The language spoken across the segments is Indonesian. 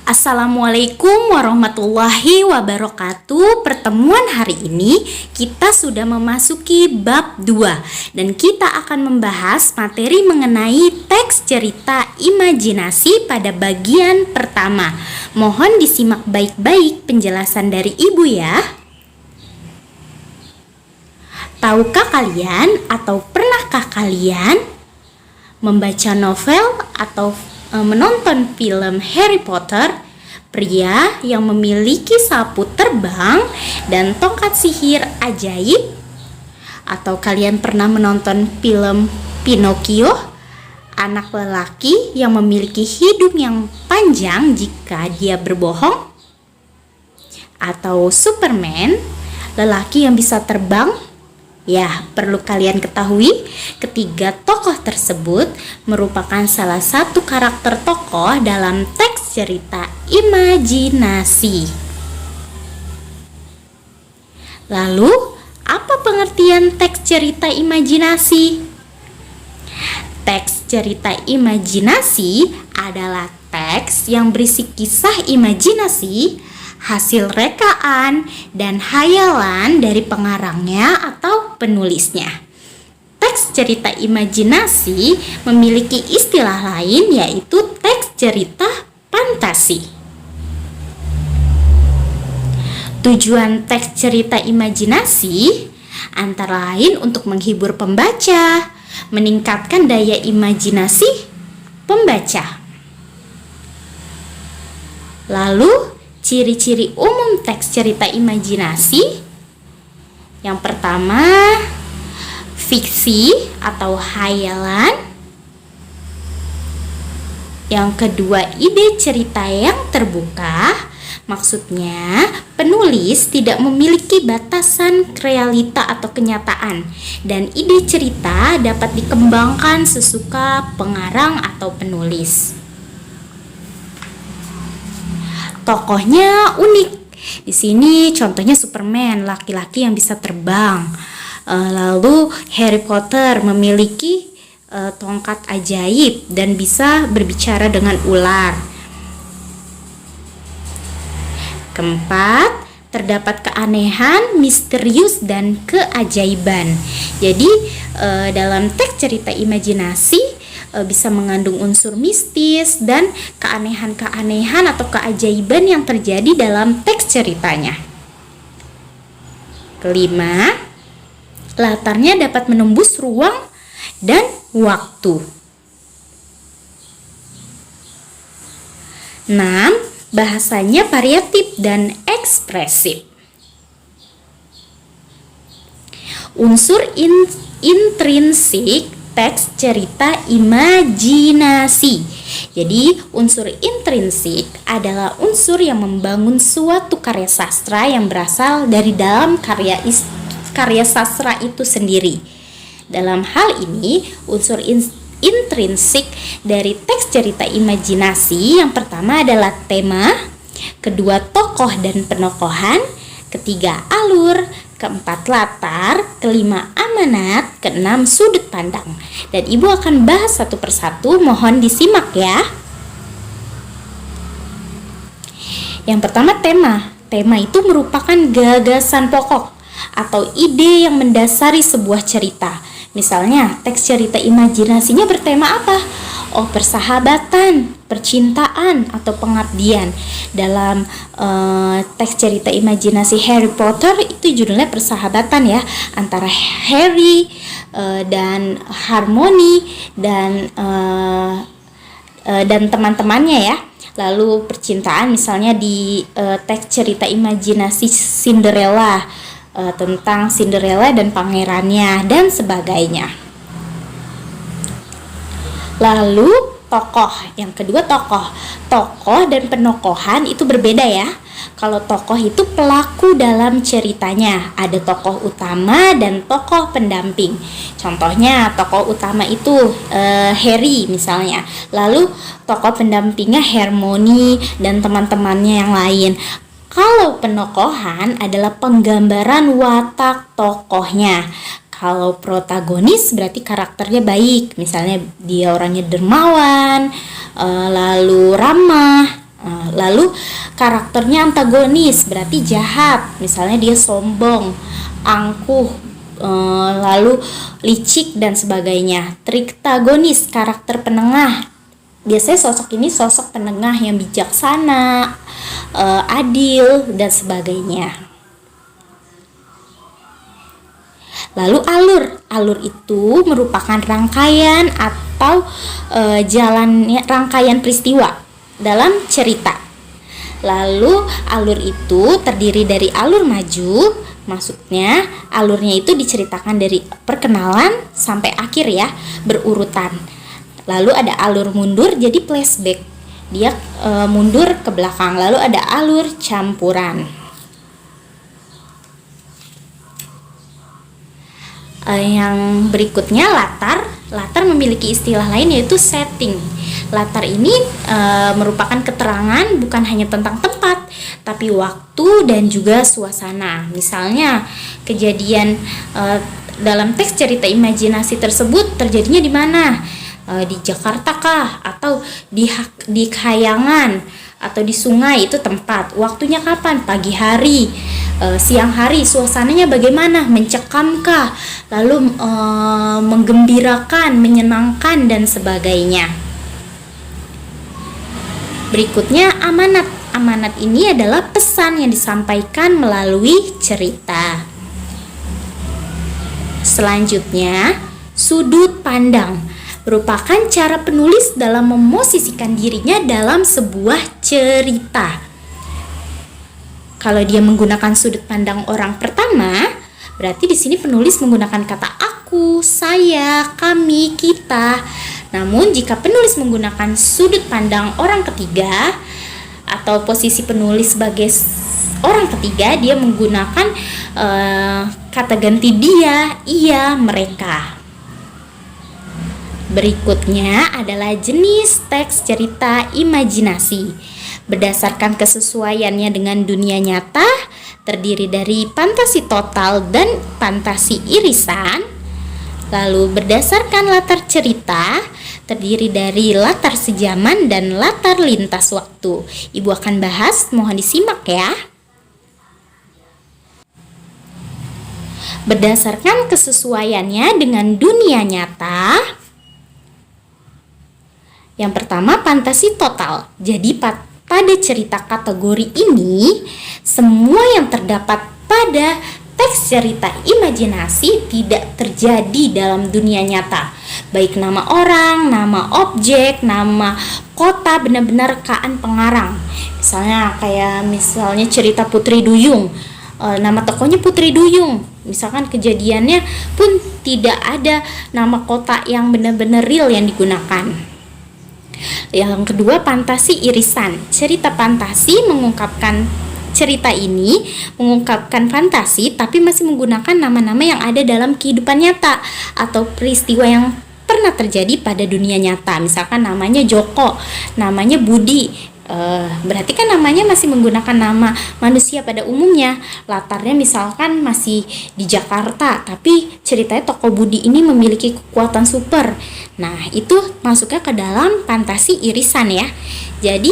Assalamualaikum warahmatullahi wabarakatuh. Pertemuan hari ini kita sudah memasuki bab 2 dan kita akan membahas materi mengenai teks cerita imajinasi pada bagian pertama. Mohon disimak baik-baik penjelasan dari Ibu ya. Tahukah kalian atau pernahkah kalian membaca novel atau menonton film Harry Potter, pria yang memiliki sapu terbang dan tongkat sihir ajaib? Atau kalian pernah menonton film Pinocchio, anak lelaki yang memiliki hidung yang panjang jika dia berbohong? Atau Superman, lelaki yang bisa terbang? Ya, perlu kalian ketahui, ketiga tokoh tersebut merupakan salah satu karakter tokoh dalam teks cerita imajinasi. Lalu, apa pengertian teks cerita imajinasi? Teks cerita imajinasi adalah teks yang berisi kisah imajinasi, hasil rekaan dan hayalan dari pengarangnya atau penulisnya. Teks cerita imajinasi memiliki istilah lain, yaitu teks cerita fantasi. Tujuan teks cerita imajinasi antara lain untuk menghibur pembaca, meningkatkan daya imajinasi pembaca. Lalu, ciri-ciri umum teks cerita imajinasi. Yang pertama, fiksi atau hayalan. Yang kedua, ide cerita yang terbuka. Maksudnya, penulis tidak memiliki batasan realita atau kenyataan, dan ide cerita dapat dikembangkan sesuka pengarang atau penulis. Tokohnya unik. Di sini contohnya Superman, laki-laki yang bisa terbang. Lalu Harry Potter memiliki tongkat ajaib dan bisa berbicara dengan ular. Keempat, terdapat keanehan, misterius, dan keajaiban. Jadi dalam teks cerita imajinasi bisa mengandung unsur mistis dan keanehan-keanehan atau keajaiban yang terjadi dalam teks ceritanya. Kelima, latarnya dapat menembus ruang dan waktu. 6. Bahasanya variatif dan ekspresif. Unsur intrinsik teks cerita imajinasi. Jadi, unsur intrinsik adalah unsur yang membangun suatu karya sastra yang berasal dari dalam karya sastra itu sendiri. Dalam hal ini, unsur intrinsik dari teks cerita imajinasi yang pertama adalah tema, kedua tokoh dan penokohan, ketiga alur, keempat latar, kelima amanat, keenam sudut pandang. Dan Ibu akan bahas satu persatu, mohon disimak ya. Yang pertama, tema. Tema itu merupakan gagasan pokok atau ide yang mendasari sebuah cerita. Misalnya, teks cerita imajinasinya bertema apa? Oh, persahabatan, percintaan, atau pengabdian. Dalam teks cerita imajinasi Harry Potter itu judulnya persahabatan ya, antara Harry dan Hermione dan teman-temannya ya. Lalu percintaan misalnya di teks cerita imajinasi Cinderella, tentang Cinderella dan pangerannya dan sebagainya. Lalu tokoh, yang kedua tokoh dan penokohan itu berbeda ya. Kalau tokoh itu pelaku dalam ceritanya, ada tokoh utama dan tokoh pendamping. Contohnya tokoh utama itu Harry misalnya, lalu tokoh pendampingnya Hermione dan teman-temannya yang lain. Kalau penokohan adalah penggambaran watak tokohnya. Kalau protagonis berarti karakternya baik, misalnya dia orangnya dermawan, lalu ramah, Lalu karakternya antagonis, berarti jahat. Misalnya dia sombong, angkuh, lalu licik dan sebagainya. Triktagonis, karakter penengah. Biasanya sosok ini sosok penengah yang bijaksana, adil dan sebagainya. Lalu alur itu merupakan rangkaian atau jalannya rangkaian peristiwa dalam cerita. Lalu alur itu terdiri dari alur maju, maksudnya alurnya itu diceritakan dari perkenalan sampai akhir ya, berurutan. Lalu ada alur mundur, jadi flashback, dia mundur ke belakang. Lalu ada alur campuran. Yang berikutnya latar memiliki istilah lain yaitu setting. Latar ini merupakan keterangan bukan hanya tentang tempat, tapi waktu dan juga suasana. Misalnya kejadian dalam teks cerita imajinasi tersebut terjadinya di mana? Di Jakarta kah? Atau di Kayangan? Atau di sungai, itu tempat. Waktunya kapan? Pagi hari, siang hari. Suasananya bagaimana? Mencekamkah? Lalu menggembirakan, menyenangkan dan sebagainya. Berikutnya amanat. Amanat ini adalah pesan yang disampaikan melalui cerita. Selanjutnya, sudut pandang merupakan cara penulis dalam memosisikan dirinya dalam sebuah cerita. Kalau dia menggunakan sudut pandang orang pertama, berarti di sini penulis menggunakan kata aku, saya, kami, kita. Namun jika penulis menggunakan sudut pandang orang ketiga atau posisi penulis sebagai orang ketiga, dia menggunakan kata ganti dia, ia, mereka. Berikutnya adalah jenis teks cerita imajinasi. Berdasarkan kesesuaiannya dengan dunia nyata, terdiri dari fantasi total dan fantasi irisan. Lalu berdasarkan latar cerita, terdiri dari latar sejaman dan latar lintas waktu. Ibu akan bahas, mohon disimak ya. Berdasarkan kesesuaiannya dengan dunia nyata, yang pertama, fantasi total. Jadi pada cerita kategori ini, semua yang terdapat pada teks cerita imajinasi tidak terjadi dalam dunia nyata. Baik nama orang, nama objek, nama kota, benar-benar rekaan pengarang. Misalnya cerita Putri Duyung. Nama tokohnya Putri Duyung. Misalkan kejadiannya pun tidak ada nama kota yang benar-benar real yang digunakan. Yang kedua, fantasi irisan. Cerita fantasi cerita ini mengungkapkan fantasi tapi masih menggunakan nama-nama yang ada dalam kehidupan nyata atau peristiwa yang pernah terjadi pada dunia nyata. Misalkan namanya Joko, namanya Budi. Berarti kan namanya masih menggunakan nama manusia pada umumnya. Latarnya misalkan masih di Jakarta, tapi ceritanya tokoh Budi ini memiliki kekuatan super. Nah, itu masuknya ke dalam fantasi irisan ya. Jadi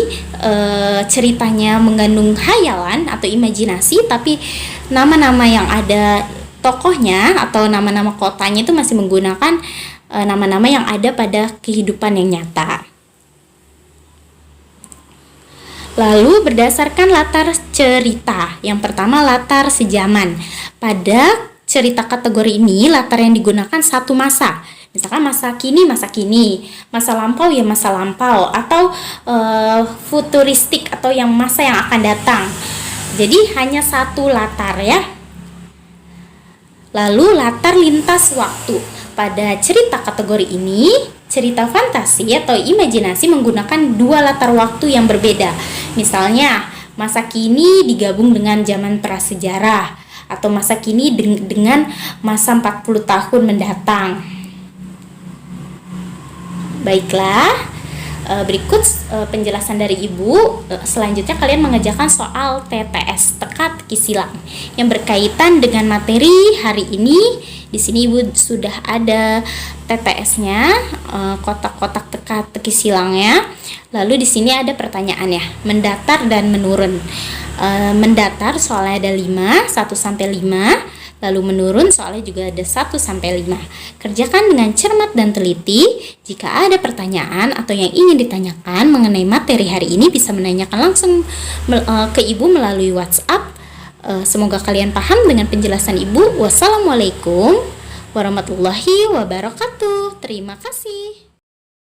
ceritanya mengandung hayalan atau imajinasi, tapi nama-nama yang ada tokohnya atau nama-nama kotanya itu masih menggunakan nama-nama yang ada pada kehidupan yang nyata. Lalu berdasarkan latar cerita. Yang pertama, latar sejaman. Pada cerita kategori ini, latar yang digunakan satu masa. Misalkan masa kini, masa lampau ya masa lampau, atau futuristik atau yang masa yang akan datang. Jadi hanya satu latar ya. Lalu latar lintas waktu. Pada cerita kategori ini, cerita fantasi atau imajinasi menggunakan dua latar waktu yang berbeda. Misalnya, masa kini digabung dengan zaman prasejarah atau masa kini dengan masa 40 tahun mendatang. Baiklah, Berikut penjelasan dari Ibu. Selanjutnya kalian mengerjakan soal TTS, teka-teki silang, yang berkaitan dengan materi hari ini. Di sini Ibu sudah ada TTS-nya, kotak-kotak teka-teki silangnya. Lalu di sini ada pertanyaannya, mendatar dan menurun. Mendatar soalnya ada 5, 1 sampai 5. Lalu menurun soalnya juga ada 1 sampai 5. Kerjakan dengan cermat dan teliti. Jika ada pertanyaan atau yang ingin ditanyakan mengenai materi hari ini, bisa menanyakan langsung ke Ibu melalui WhatsApp. Semoga kalian paham dengan penjelasan Ibu. Wassalamualaikum warahmatullahi wabarakatuh. Terima kasih.